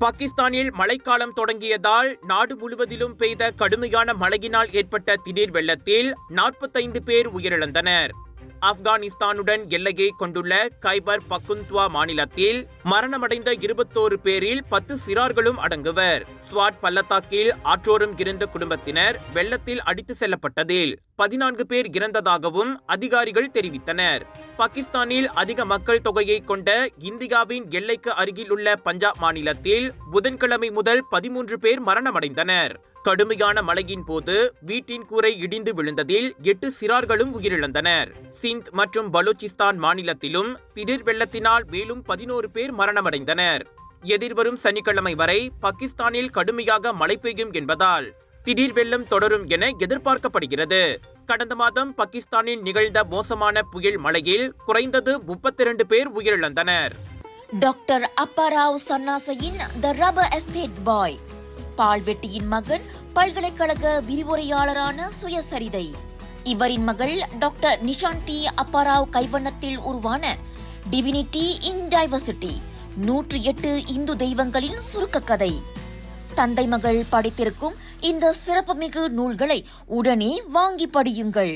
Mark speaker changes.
Speaker 1: பாகிஸ்தானில் மழைக்காலம் தொடங்கியதால் நாடு முழுவதிலும் பெய்த கடுமையான மழையினால் ஏற்பட்ட திடீர் வெள்ளத்தில் 45 பேர் உயிரிழந்தனர். ஆப்கானிஸ்தானுடன் எல்லையை கொண்டுள்ள கைபர் பக்குன்த்வா மாநிலத்தில் மரணமடைந்த 21 பேரில் 10 சிறார்களும் அடங்குவர். ஸ்வாட் பள்ளத்தாக்கில் ஆற்றோரம் இருந்த குடும்பத்தினர் வெள்ளத்தில் அடித்து செல்லப்பட்டதில் 14 பேர் இறந்ததாகவும் அதிகாரிகள் தெரிவித்தனர். பாகிஸ்தானில் அதிக மக்கள் தொகையை கொண்ட இந்தியாவின் எல்லைக்கு அருகில் உள்ள பஞ்சாப் மாநிலத்தில் புதன்கிழமை முதல் 13 பேர் மரணமடைந்தனர். கடுமையான மழையின் போது வீட்டின் கூரை இடிந்து விழுந்ததில் 8 சிறார்களும் உயிரிழந்தனர். சிந்த் மற்றும் பலூச்சிஸ்தான் மாநிலத்திலும் திடீர் வெள்ளத்தினால் மேலும் 11 பேர் மரணமடைந்தனர். எதிர்வரும் சனிக்கிழமை வரை பாகிஸ்தானில் கடுமையாக மழை பெய்யும் என்பதால் திடீர் வெள்ளம் தொடரும் என எதிர்பார்க்கப்படுகிறது. கடந்த மாதம் பாகிஸ்தானில் நிகழ்ந்த மோசமான புயல் மழையில் குறைந்தது 32 பேர் உயிரிழந்தனர்.
Speaker 2: டாக்டர் அப்பாராவ் சன்னாசையின் தி ரப்பர் எஸ்டேட் பாய், பால்வெட்டியின் மகன், பல்கலைக்கழக விரிவுரையாளரான சுயசரிதை. இவரின் மகள் டாக்டர் நிஷாந்தி அப்பாராவ் கைவண்ணத்தில் உருவான டிவினிட்டி இன் டைவர்சிட்டி 108 இந்து தெய்வங்களின் சுருக்க கதை. தந்தை மகள் படித்திருக்கும் இந்த சிறப்புமிகு நூல்களை உடனே வாங்கி படியுங்கள்.